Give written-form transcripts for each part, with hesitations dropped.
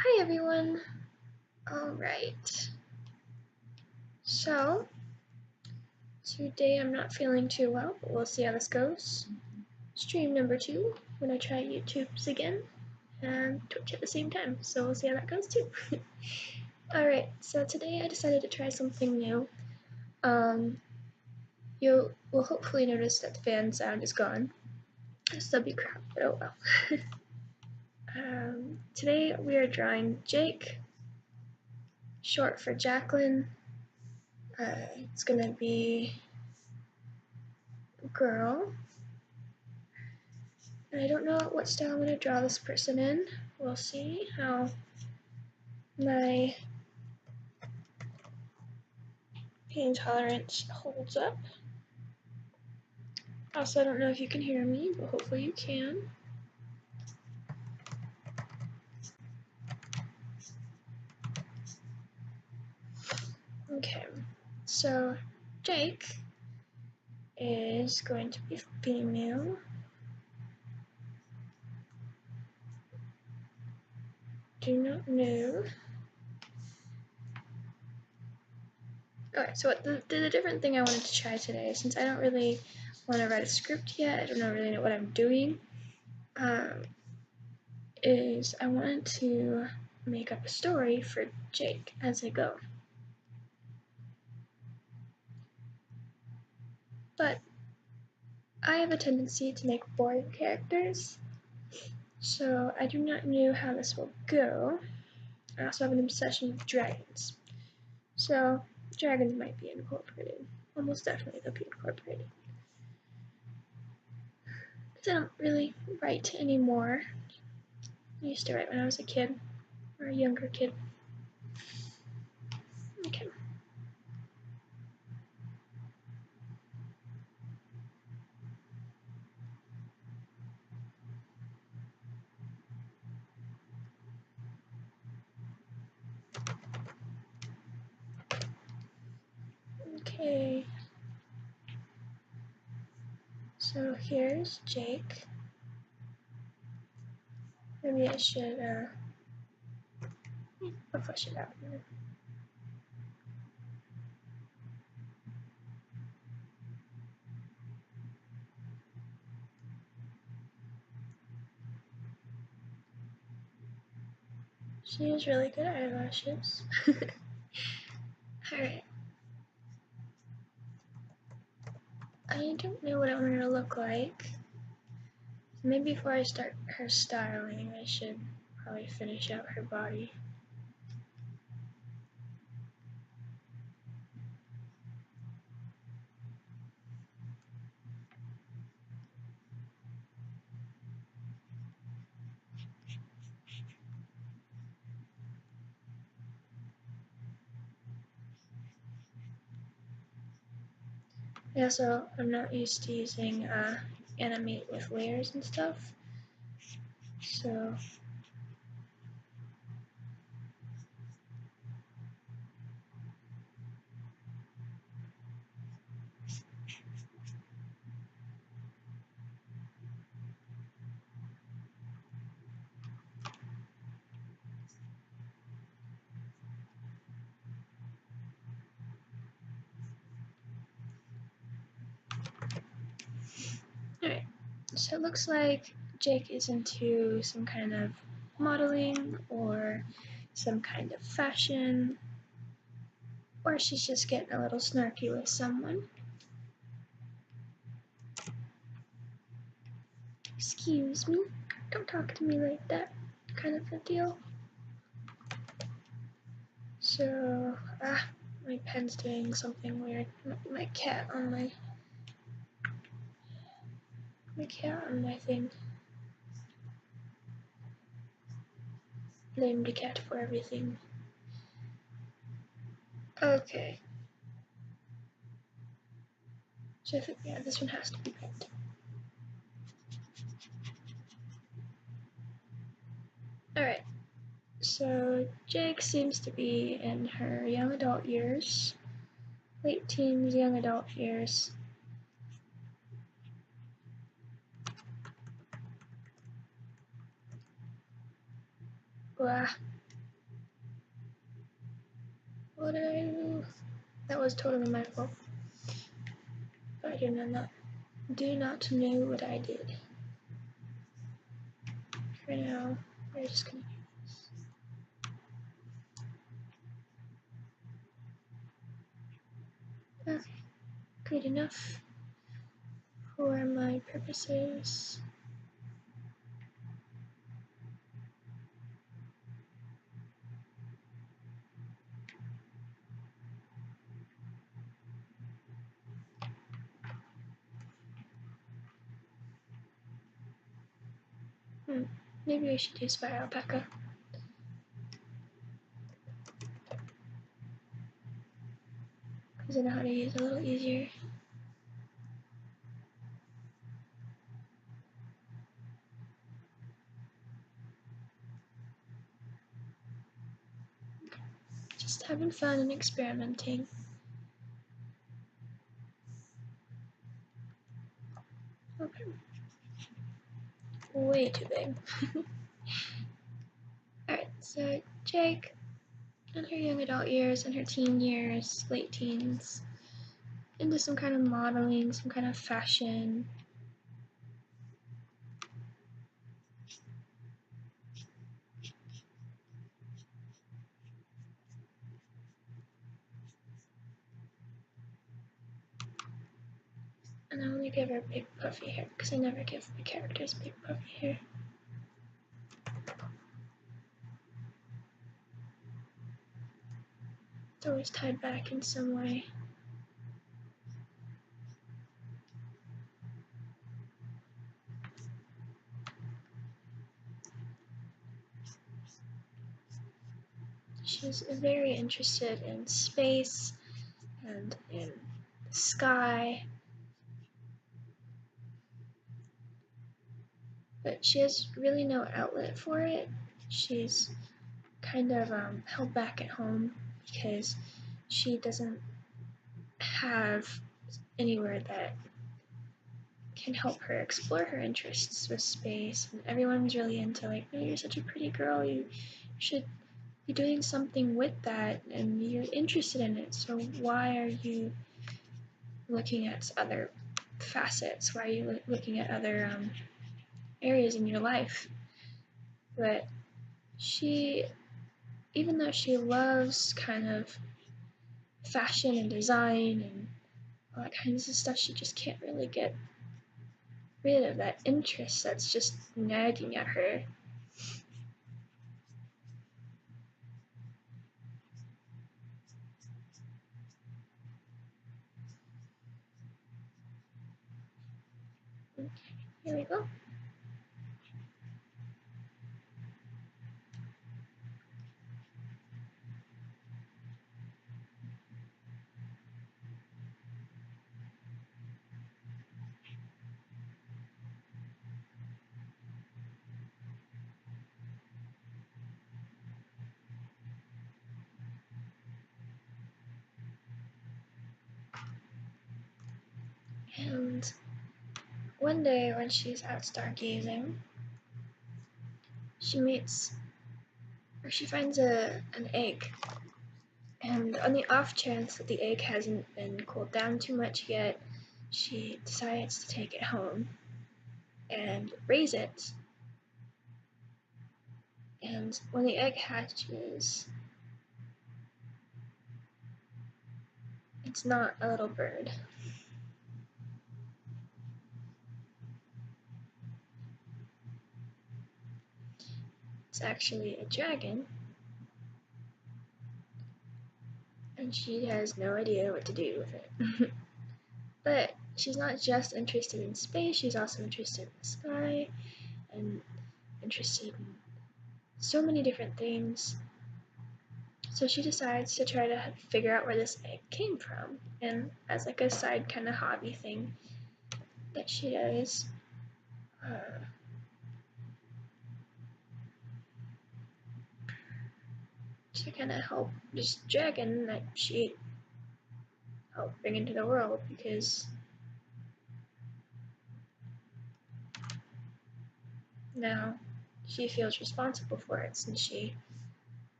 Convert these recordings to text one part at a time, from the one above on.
Hi everyone! Alright, so today I'm not feeling too well, but we'll see how this goes. Stream number 2, I'm gonna try YouTube's again and Twitch at the same time, so we'll see how that goes too. Alright, so today I decided to try something new. You will hopefully notice that the fan sound is gone. That'll be crap, but oh well. Today we are drawing Jake, short for Jacqueline. It's gonna be a girl. I don't know what style I'm going to draw this person in. We'll see how my pain tolerance holds up. Also, I don't know if you can hear me, but hopefully you can. Okay, so Jake is going to be female. Do not know. Okay, so the different thing I wanted to try today, since I don't really want to write a script yet, I don't really know what I'm doing, is I wanted to make up a story for Jake as I go. But I have a tendency to make boring characters, so I do not know how this will go. I also have an obsession with dragons, so dragons might be incorporated. Almost definitely they'll be incorporated. Because I don't really write anymore. I used to write when I was a kid, or a younger kid. Okay. Okay. So here's Jake. Maybe I should, I'll flesh it out. She has really good eyelashes. Alright. I don't know what I want her to look like. Maybe before I start her styling, I should probably finish out her body. Yeah, so I'm not used to using animate with layers and stuff. So alright. So it looks like Jake is into some kind of modeling or some kind of fashion, or she's just getting a little snarky with someone. Excuse me, don't talk to me like that, kind of a deal. So, my pen's doing something weird. My cat on my thing. Blame the cat for everything. Okay. So I think, yeah, this one has to be picked. Alright. So Jake seems to be in her young adult years. Late teens, young adult years. Blah. What did I do? That was totally my fault. I do not know what I did. For now, we're just gonna do this. Okay, good enough for my purposes. Maybe I should use fire alpaca. Because I know how to use it a little easier. Just having fun and experimenting. Okay. Way too big. Alright, so Jake, in her young adult years, in her teen years, late teens, into some kind of modeling, some kind of fashion. And I only give her big puffy hair, because I never give my characters big puffy hair. It's always tied back in some way. She's very interested in space and in the sky, but she has really no outlet for it. She's kind of held back at home because she doesn't have anywhere that can help her explore her interests with space. And everyone's really into like, no, you're such a pretty girl, you should be doing something with that, and you're interested in it, so why are you looking at other facets? Why are you looking at other areas in your life? But she, even though she loves kind of fashion and design and all that kinds of stuff, she just can't really get rid of that interest that's just nagging at her. Here we go. And one day when she's out stargazing, she meets, or she finds an egg. And on the off chance that the egg hasn't been cooled down too much yet, she decides to take it home and raise it. And when the egg hatches, it's not a little bird. It's actually a dragon. And she has no idea what to do with it. But she's not just interested in space, she's also interested in the sky and interested in so many different things. So she decides to try to figure out where this egg came from, and as like a side kind of hobby thing that she does, to kind of help this dragon that she helped bring into the world, because now she feels responsible for it since she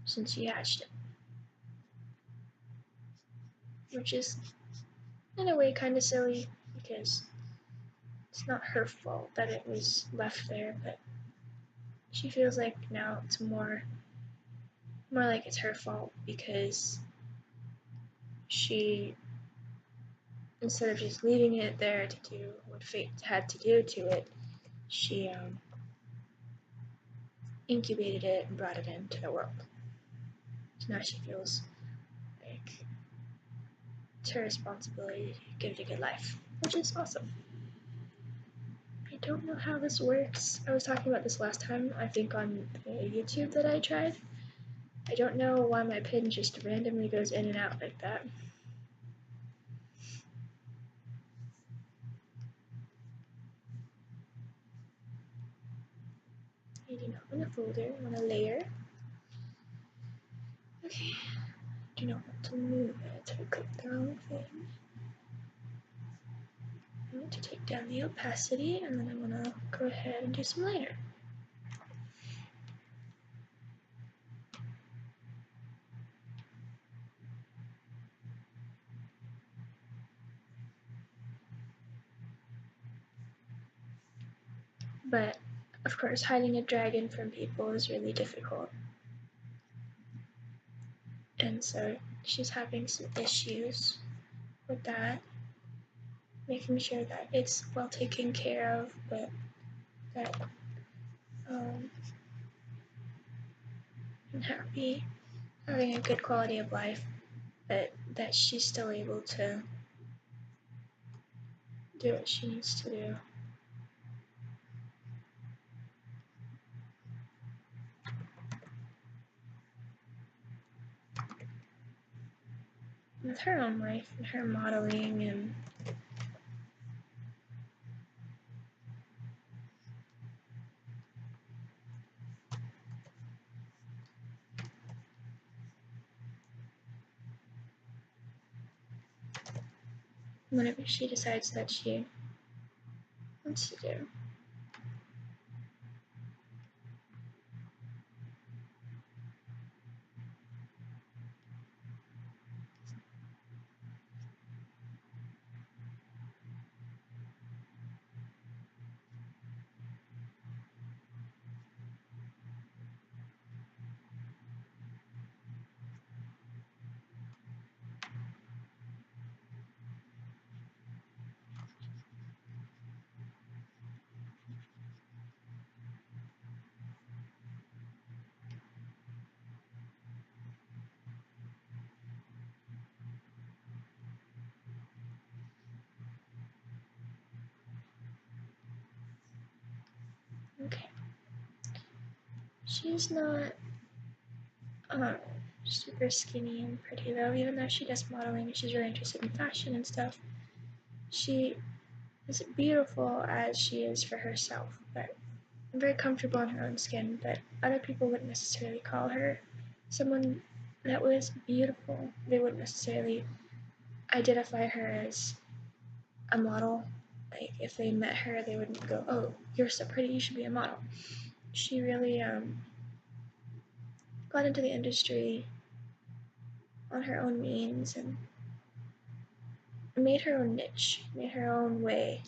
since she hatched it. Which is, in a way, kind of silly because it's not her fault that it was left there, but she feels like now it's more like it's her fault because she, instead of just leaving it there to do what fate had to do to it, she incubated it and brought it into the world. So now she feels like it's her responsibility to give it a good life, which is awesome. I don't know how this works. I was talking about this last time, I think on the YouTube that I tried. I don't know why my pin just randomly goes in and out like that. I do not want a folder, I want a layer. Okay, I do not want to move it, I clicked the wrong thing. I want to take down the opacity, and then I want to go ahead and do some layer. But, of course, hiding a dragon from people is really difficult. And so she's having some issues with that. Making sure that it's well taken care of, but that I'm happy, having a good quality of life, but that she's still able to do what she needs to do. With her own life and her modeling and whatever she decides that she wants to do. Okay. She's not super skinny and pretty though, even though she does modeling and she's really interested in fashion and stuff. She is beautiful as she is for herself, but very comfortable in her own skin, but other people wouldn't necessarily call her someone that was beautiful. They wouldn't necessarily identify her as a model. Like, if they met her, they wouldn't go, "Oh, you're so pretty, you should be a model." She really got into the industry on her own means and made her own niche, made her own way.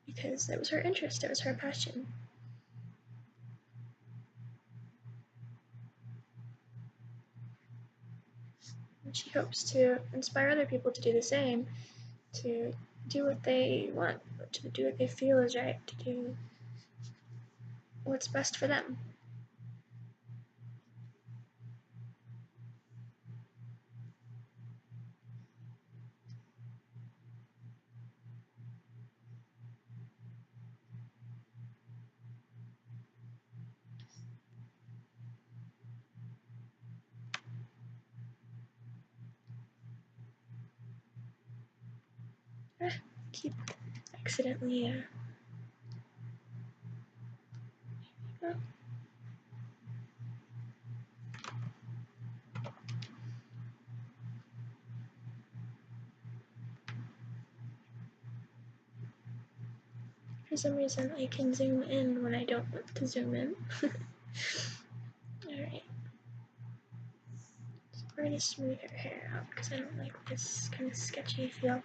Because it was her interest, it was her passion. And she hopes to inspire other people to do the same, to do what they want, to do what they feel is right, to do what's best for them. Keep accidentally oh. For some reason I can zoom in when I don't want to zoom in. Alright. So we're gonna smooth her hair out because I don't like this kind of sketchy feel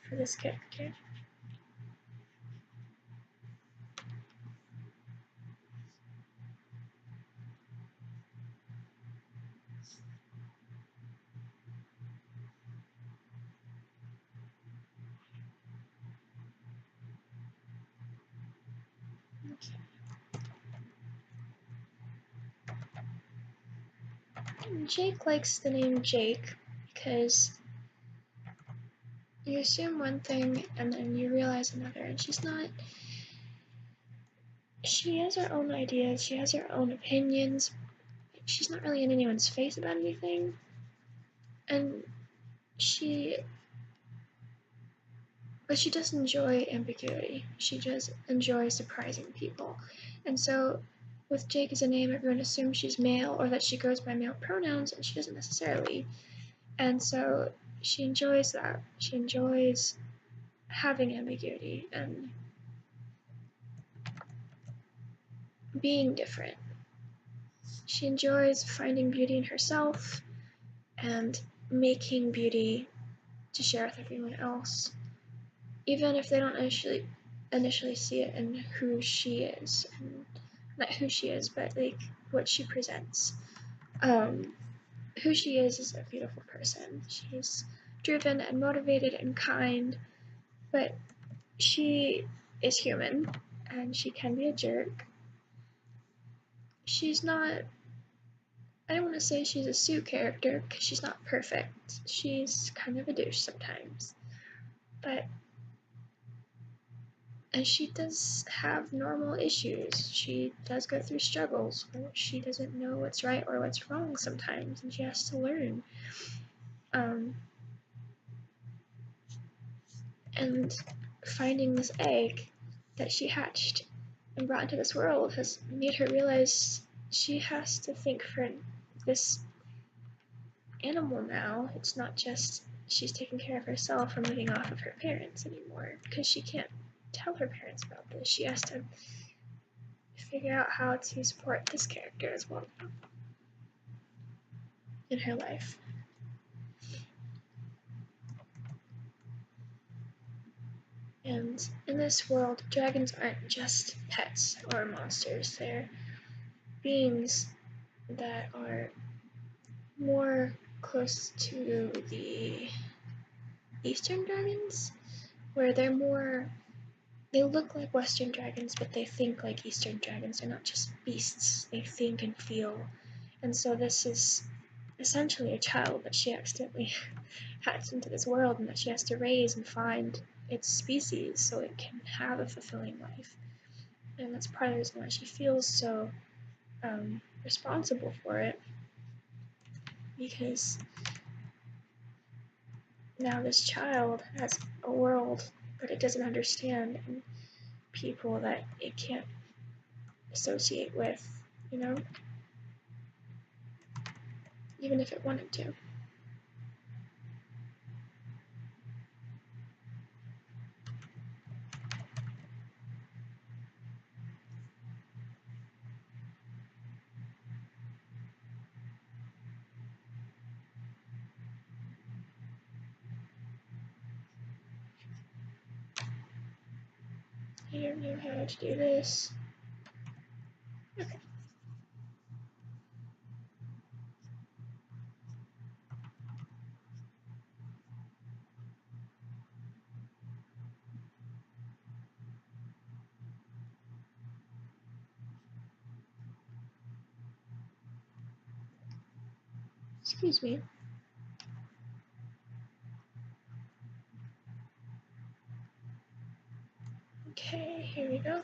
for this character. Okay. Jake likes the name Jake because you assume one thing and then you realize another, and she has her own ideas, she has her own opinions, she's not really in anyone's face about anything, and but she does enjoy ambiguity, she does enjoy surprising people, and so with Jake as a name, everyone assumes she's male or that she goes by male pronouns, and she doesn't necessarily, and so she enjoys that, she enjoys having ambiguity and being different. She enjoys finding beauty in herself and making beauty to share with everyone else, even if they don't initially see it in who she is, and not who she is, but like what she presents. Who she is a beautiful person. She's driven and motivated and kind, but she is human and she can be a jerk. She's not, I don't want to say she's a Sue character because she's not perfect. She's kind of a douche sometimes. But, and she does have normal issues. She does go through struggles where she doesn't know what's right or what's wrong sometimes, and she has to learn. And finding this egg that she hatched and brought into this world has made her realize she has to think for this animal now. It's not just she's taking care of herself or living off of her parents anymore, because she can't tell her parents about this. She has to figure out how to support this character as well in her life. And in this world, dragons aren't just pets or monsters. They're beings that are more close to the Eastern dragons, where they look like Western dragons, but they think like Eastern dragons. They're not just beasts, they think and feel. And so this is essentially a child that she accidentally hatched into this world and that she has to raise and find its species so it can have a fulfilling life. And that's part of the reason why she feels so responsible for it, because now this child has a world that it doesn't understand and people that it can't associate with, you know, even if it wanted to. I don't know how to do this. Okay. Excuse me. Okay, here we go.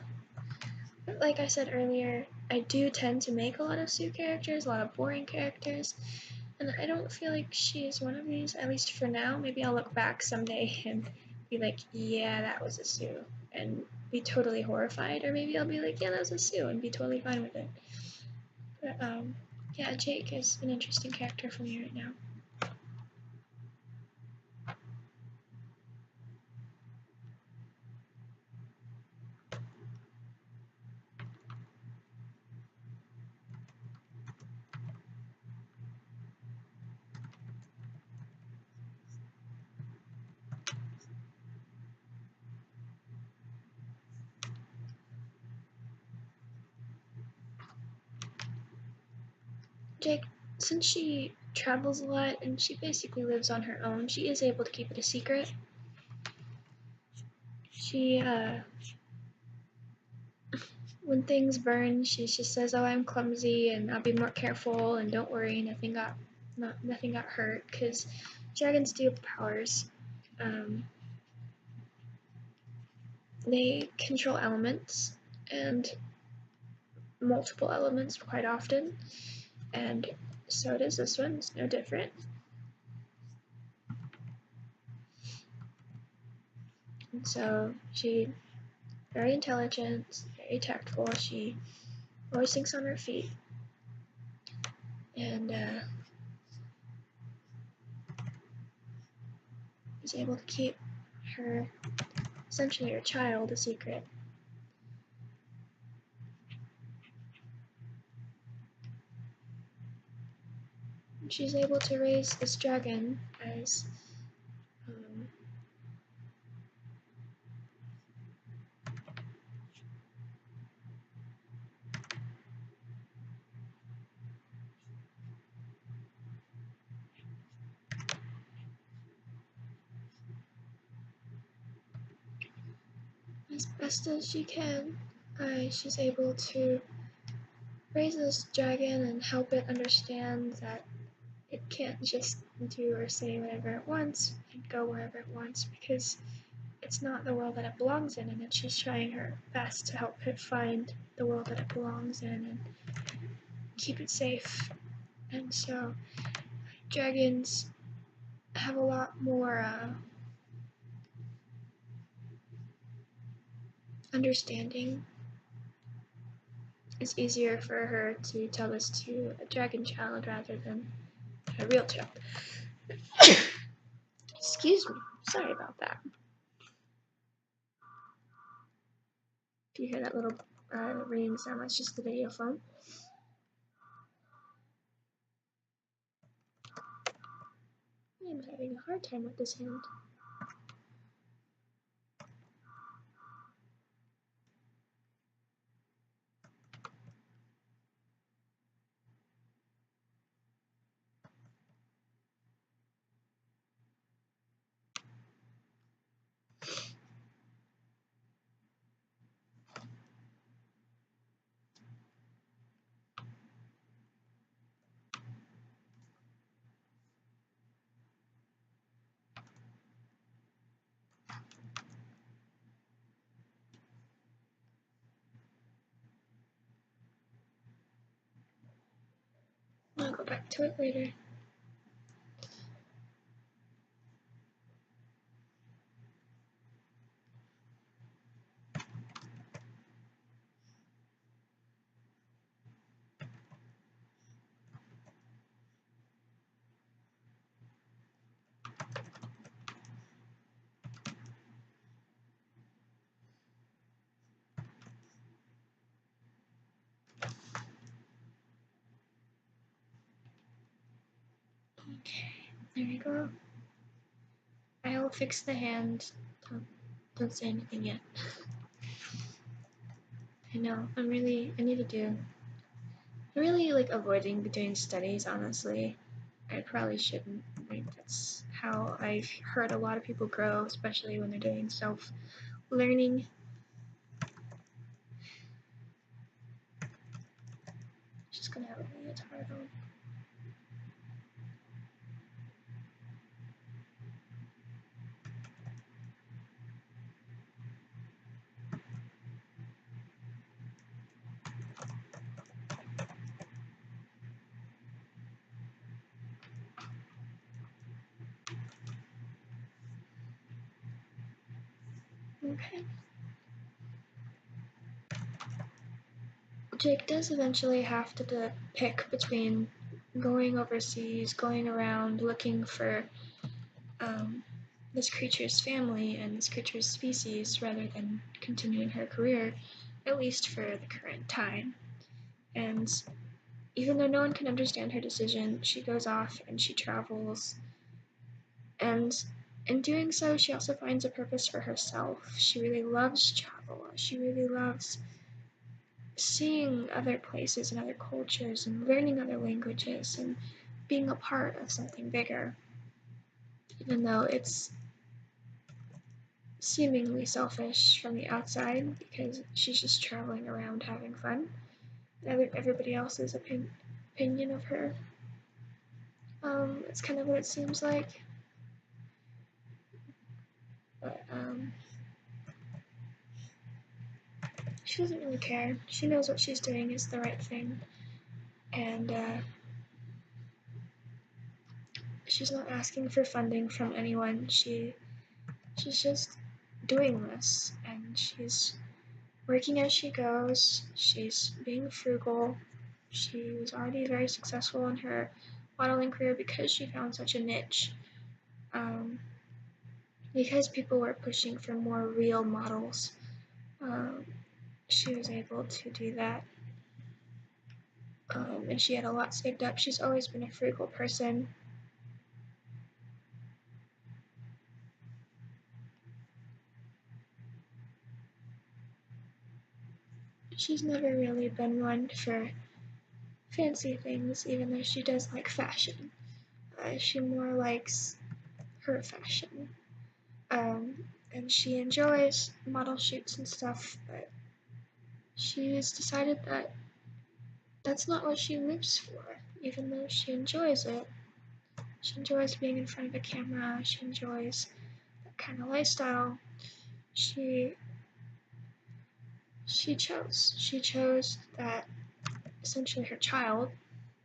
But like I said earlier, I do tend to make a lot of Sue characters, a lot of boring characters, and I don't feel like she is one of these, at least for now. Maybe I'll look back someday and be like, yeah, that was a Sue, and be totally horrified, or maybe I'll be like, yeah, that was a Sue, and be totally fine with it. But, yeah, Jake is an interesting character for me right now. Jake, since she travels a lot and she basically lives on her own, she is able to keep it a secret. She, when things burn, she just says, "Oh, I'm clumsy, and I'll be more careful, and don't worry, nothing got hurt." Because dragons do have powers. Um, they control elements, and multiple elements quite often, and so does this one. It's no different. And so she very intelligent, very tactful. She always thinks on her feet, and is able to keep her, essentially her child, a secret. And she's able to raise this dragon um, as best as she can. She's able to raise this dragon and help it understand that it can't just do or say whatever it wants and go wherever it wants, because it's not the world that it belongs in, and that she's trying her best to help it find the world that it belongs in and keep it safe. And so dragons have a lot more understanding. It's easier for her to tell this to a dragon child rather than a real child. Excuse me, sorry about that. If you hear that little ringing sound, that's just the video phone. I'm having a hard time with this hand. I'll go back to it later. Okay, there we go. I will fix the hand. Don't say anything yet. I know, I really like avoiding doing studies, honestly. I probably shouldn't. That's how I've heard a lot of people grow, especially when they're doing self-learning. Just gonna have a leotard on. Okay. Jake does eventually have to pick between going overseas, going around looking for this creature's family and this creature's species, rather than continuing her career, at least for the current time. And even though no one can understand her decision, she goes off and she travels. And in doing so, she also finds a purpose for herself. She really loves travel. She really loves seeing other places and other cultures and learning other languages and being a part of something bigger, even though it's seemingly selfish from the outside because she's just traveling around having fun. Everybody else's opinion of her. It's kind of what it seems like. But she doesn't really care. She knows what she's doing is the right thing, and she's not asking for funding from anyone. She's just doing this, and she's working as she goes. She's being frugal. She was already very successful in her modeling career because she found such a niche. Because people were pushing for more real models, she was able to do that. And she had a lot saved up. She's always been a frugal person. She's never really been one for fancy things, even though she does like fashion. She more likes her fashion. And she enjoys model shoots and stuff, but she's decided that that's not what she lives for, even though she enjoys it. She enjoys being in front of a camera, she enjoys that kind of lifestyle. She chose that essentially her child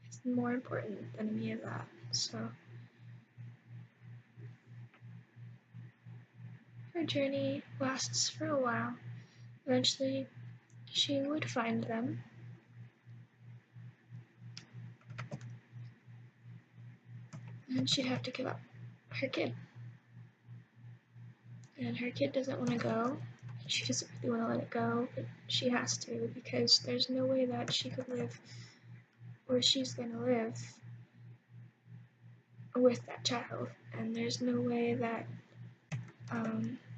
is more important than any of that. So her journey lasts for a while. Eventually, she would find them. And she'd have to give up her kid. And her kid doesn't want to go. She doesn't really want to let it go, but she has to because there's no way that she could live where she's going to live with that child. And there's no way that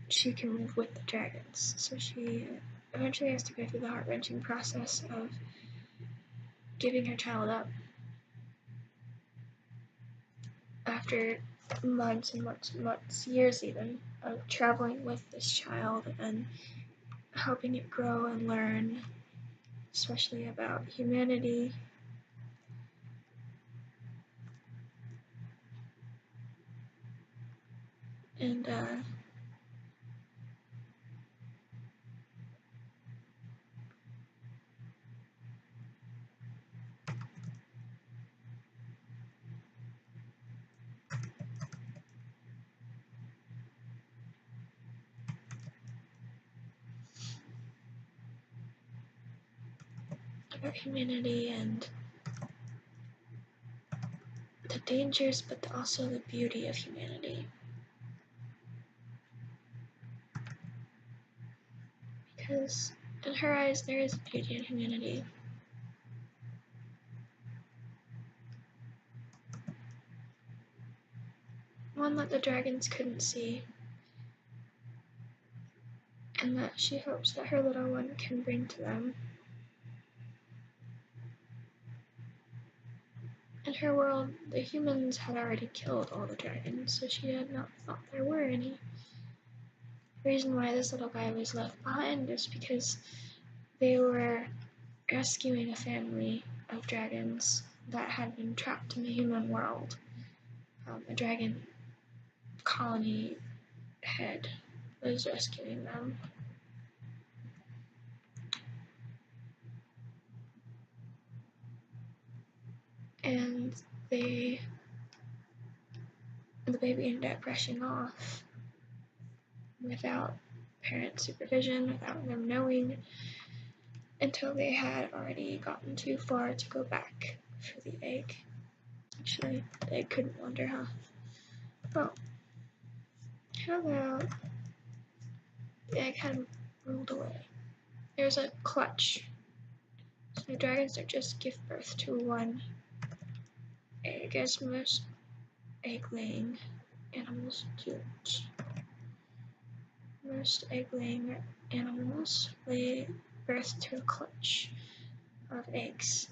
she can live with the dragons. So she eventually has to go through the heart-wrenching process of giving her child up. After months and months and months, years even, of traveling with this child and helping it grow and learn, especially about humanity. And about humanity and the dangers, but also the beauty of humanity. Because in her eyes, there is beauty in humanity. One that the dragons couldn't see, and that she hopes that her little one can bring to them. In her world, the humans had already killed all the dragons, so she had not thought there were any. The reason why this little guy was left behind is because they were rescuing a family of dragons that had been trapped in the human world. A dragon colony head was rescuing them. And the baby ended up rushing off without parent supervision, without them knowing, until they had already gotten too far to go back for the egg. Actually, the egg couldn't wander, huh? Well, how about the egg had rolled away? There's a clutch. So dragons don't just give birth to one egg, as most egg-laying animals do. Most egg-laying animals lay birth to a clutch. of eggs.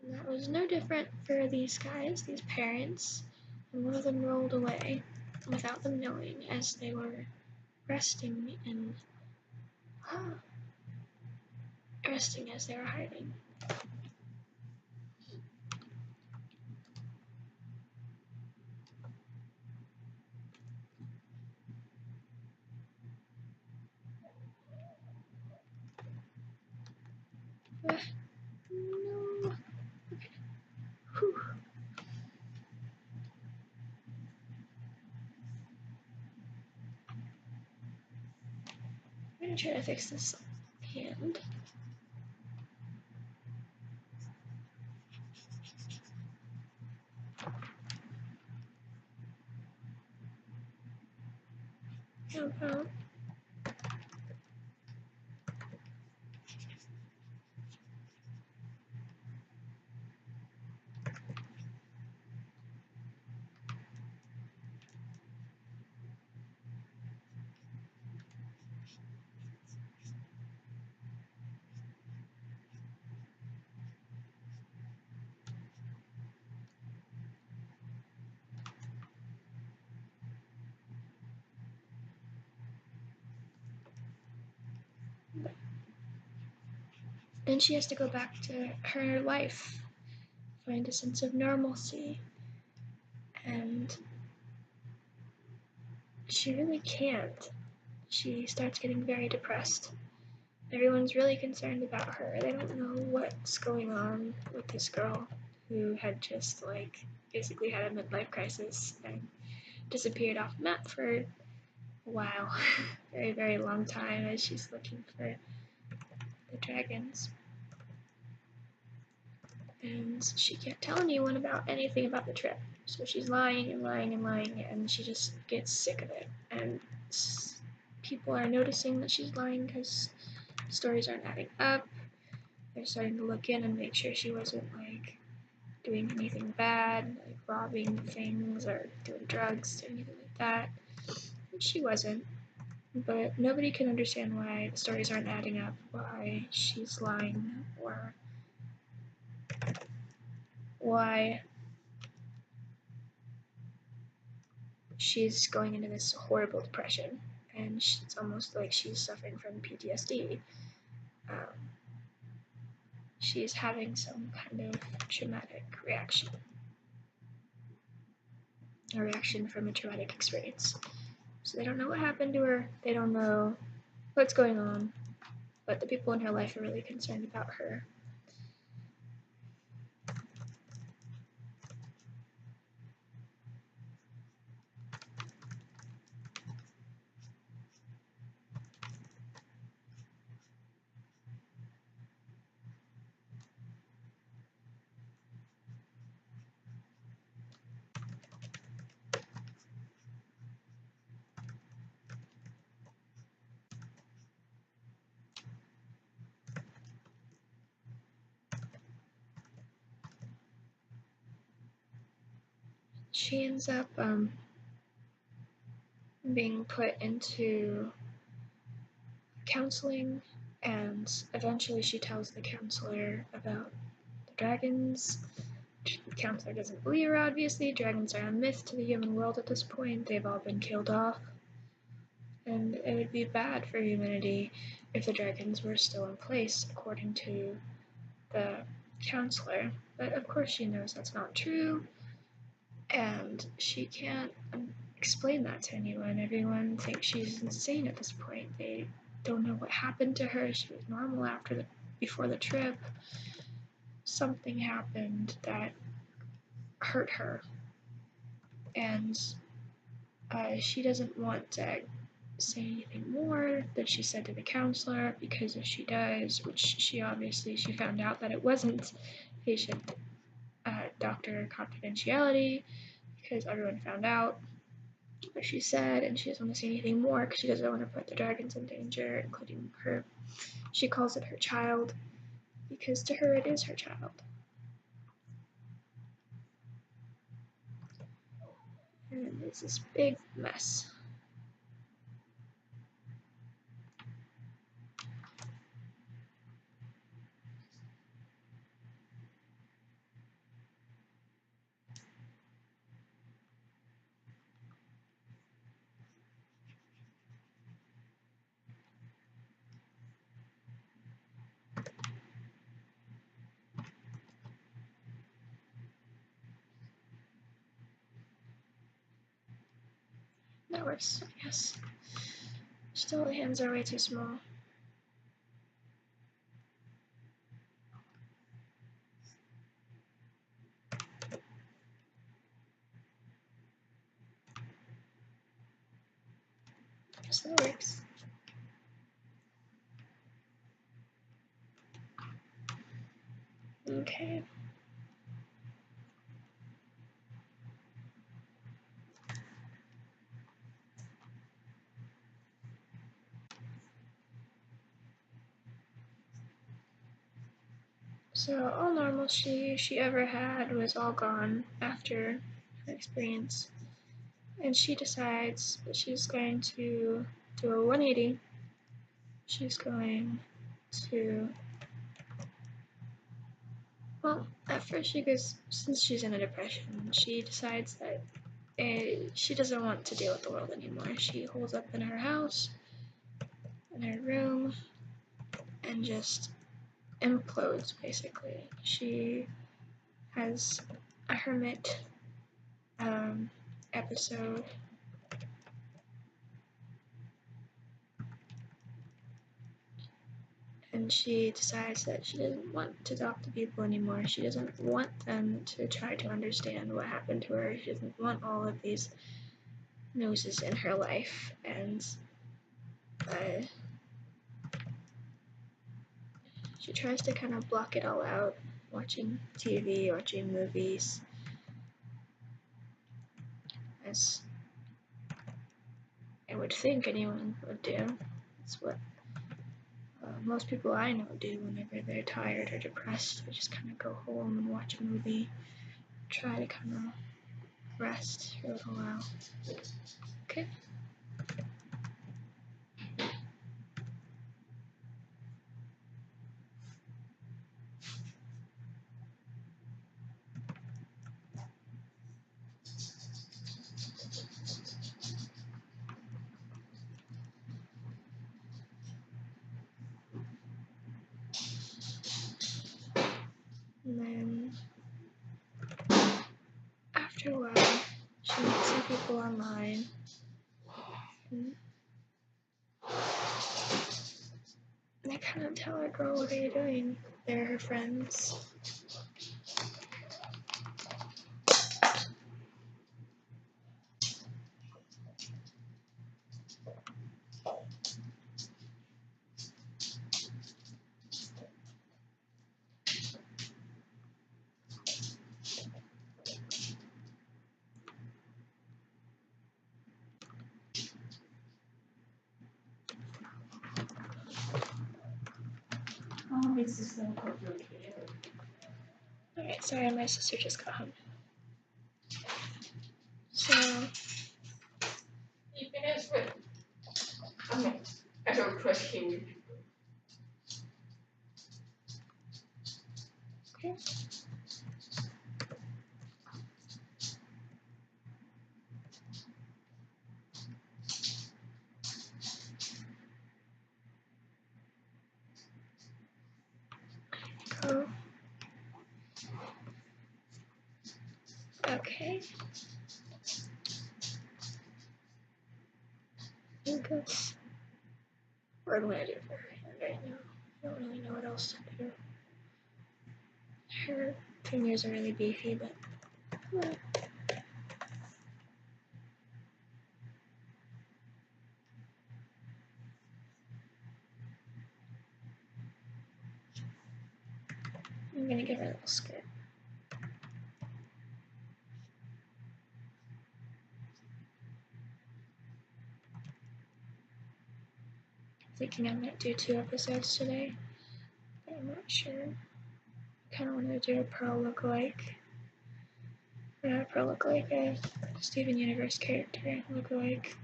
And that was no different for these guys, these parents, and one of them rolled away without them knowing as they were resting as they were hiding. No. Whew. I'm gonna try to fix this hand. How about then she has to go back to her life, find a sense of normalcy, and she really can't. She starts getting very depressed. Everyone's really concerned about her. They don't know what's going on with this girl who had just basically had a midlife crisis and disappeared off the map for a while, very, very long time as she's looking for the dragons. And she can't tell anyone about anything about the trip. So she's lying and lying and lying, and she just gets sick of it. And people are noticing that she's lying because stories aren't adding up. They're starting to look in and make sure she wasn't doing anything bad, like robbing things or doing drugs or anything like that. And she wasn't. But nobody can understand why the stories aren't adding up, why she's lying, or why she's going into this horrible depression. And it's almost like she's suffering from PTSD. She's having some kind of traumatic reaction. A reaction from a traumatic experience. So they don't know what happened to her, they don't know what's going on, but the people in her life are really concerned about her. She ends up being put into counseling, and eventually she tells the counselor about the dragons. The counselor doesn't believe her, obviously. Dragons are a myth to the human world at this point. They've all been killed off. And it would be bad for humanity if the dragons were still in place, according to the counselor. But of course she knows that's not true, and she can't explain that to anyone. Everyone thinks she's insane at this point. They don't know what happened to her. She was normal before the trip. Something happened that hurt her, and she doesn't want to say anything more that she said to the counselor, because if she does, which she found out that it wasn't patient doctor confidentiality, because everyone found out what she said, and she doesn't want to say anything more because she doesn't want to put the dragons in danger, including her. She calls it her child, because to her it is her child. And it's this big mess. That works, I guess. Still, the hands are way too small. Guess that works. Okay. So all normalcy she ever had was all gone after her experience. And she decides that she's going to do a 180. She's going to, well, at first she goes, since she's in a depression, she decides that she doesn't want to deal with the world anymore. She holds up in her house, in her room, and just implodes, basically. She has a hermit episode. And she decides that she doesn't want to talk to people anymore. She doesn't want them to try to understand what happened to her. She doesn't want all of these noses in her life. And she tries to kind of block it all out, watching TV, watching movies, as I would think anyone would do. It's what most people I know do whenever they're tired or depressed. They just kind of go home and watch a movie, try to kind of rest for a little while. Okay. And then after a while, she meets some people online. And they kind of tell her, "Girl, what are you doing?" They're her friends. Alright, sorry, my sister just got home. So, You finished with? Okay. I have a question. okay. Go. Okay. I think that's what I'm gonna do for her hand right now. I don't really know what else to do. Her fingers are really beefy, but I'm gonna give her a little skirt. Thinking I might do 2 episodes today, but I'm not sure. Kind of wanted to do a Pearl lookalike. Or Pearl lookalike, a Steven Universe character lookalike.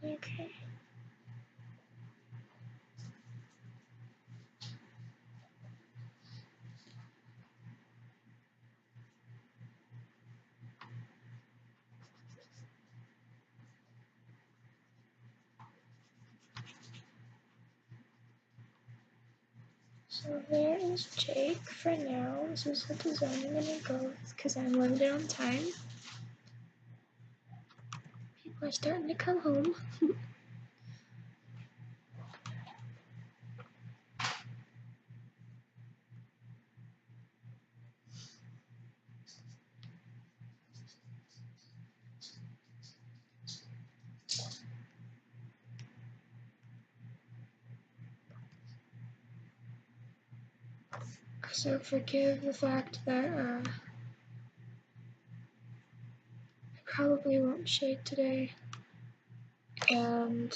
Okay. So there is Jake for now. This is the design I'm gonna go with because I'm limited on time. People are starting to come home. So forgive the fact that I probably won't shade today, and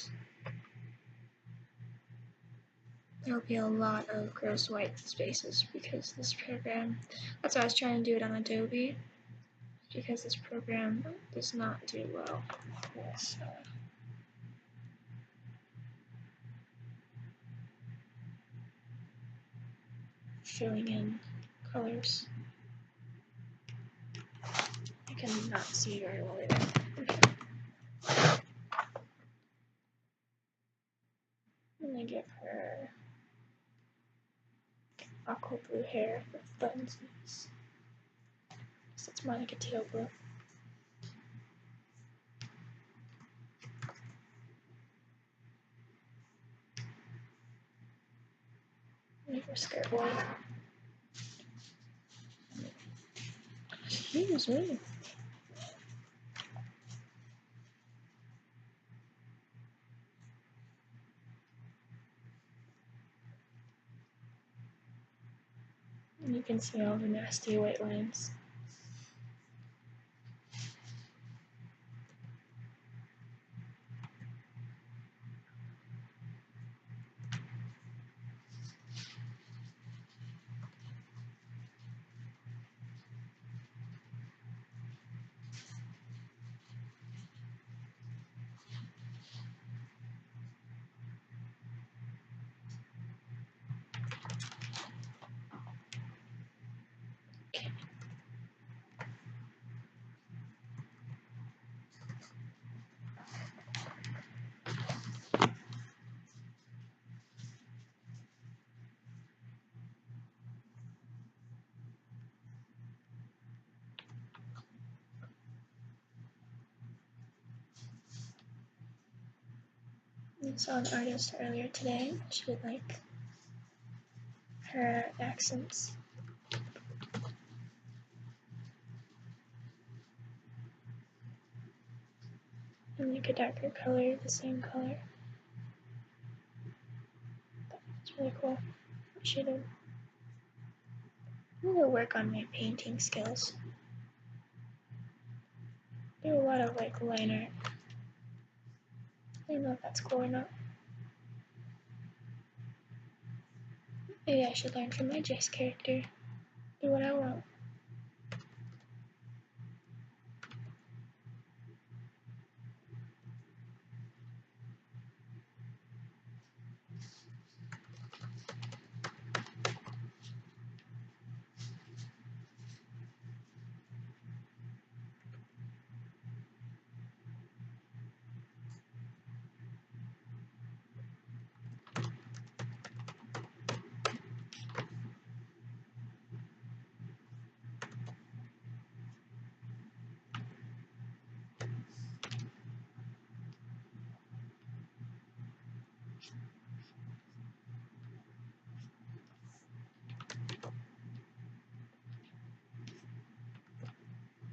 there'll be a lot of gross white spaces because this program, that's why I was trying to do it on Adobe, because this program does not do well with filling in colors. I cannot see very well either. Okay. I'm gonna give her aqua blue hair with buttons. So it's more like a teal blue. Make her skirt white. Excuse me. And you can see all the nasty white lines. Okay. I saw an artist earlier today. She would like her accents. And like a darker color, the same color. It's really cool what she did. I'm gonna work on my painting skills. Do a lot of like line art. I don't know if that's cool or not. Maybe I should learn from my Jace character. Do what I want.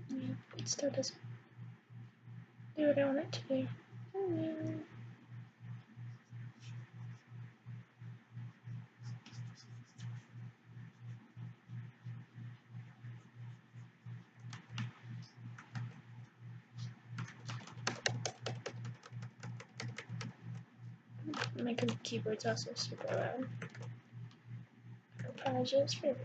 Yeah, it still doesn't do what I want it to do. Oh, yeah. My keyboard's also super loud. I apologize for it.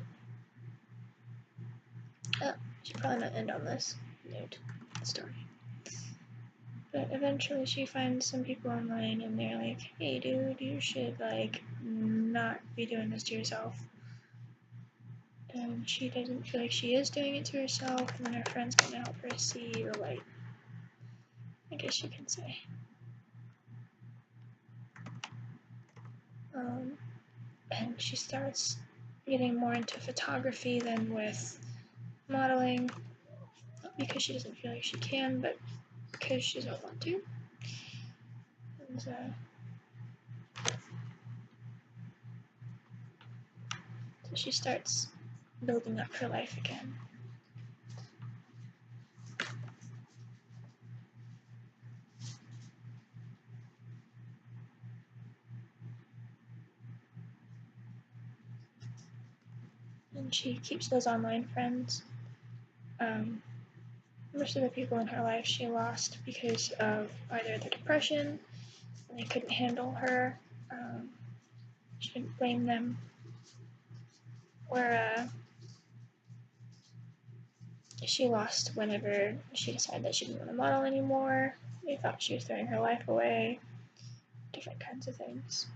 Oh, should probably not end on this note story. But eventually she finds some people online and they're like, hey dude, you should like not be doing this to yourself. And she doesn't feel like she is doing it to herself, and then her friend's gonna help her see the light, I guess you can say. and she starts getting more into photography than with modeling, not because she doesn't feel like she can, but because she doesn't want to. And, so she starts building up her life again. And she keeps those online friends. Most of the people in her life she lost because of either the depression, and they couldn't handle her. She didn't blame them. Or she lost whenever she decided that she didn't want to model anymore. They thought she was throwing her life away. Different kinds of things.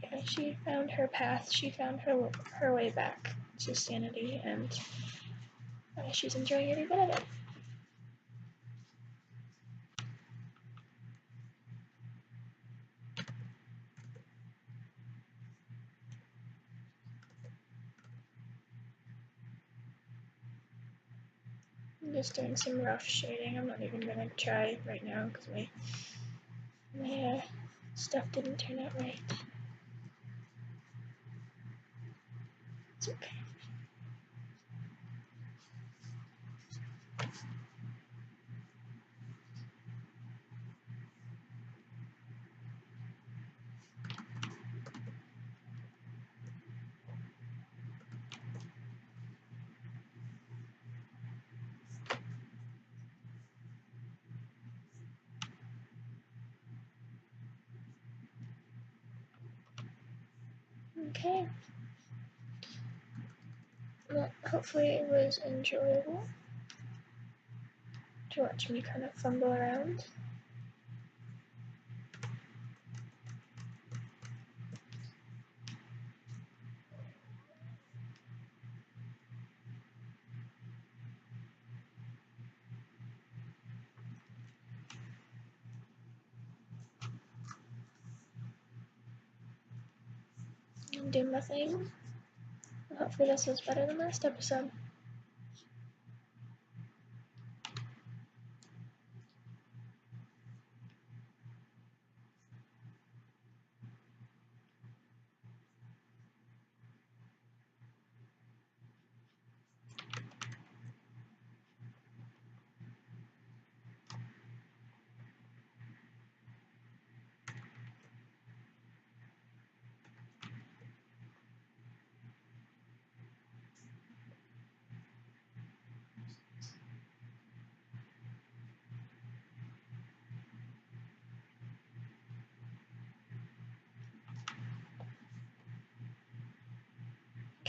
Yeah, she found her path. She found her way back to sanity, and she's enjoying every bit of it. I'm just doing some rough shading. I'm not even gonna try right now because my stuff didn't turn out right. It's okay. Okay. Well, hopefully it was enjoyable to watch me kind of fumble around. I'm doing my thing. Hopefully this was better than last episode.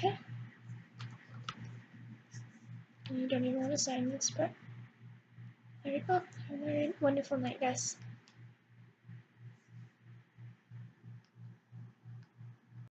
Okay. You don't even want to sign this, but there you go. Have a very wonderful night, guys.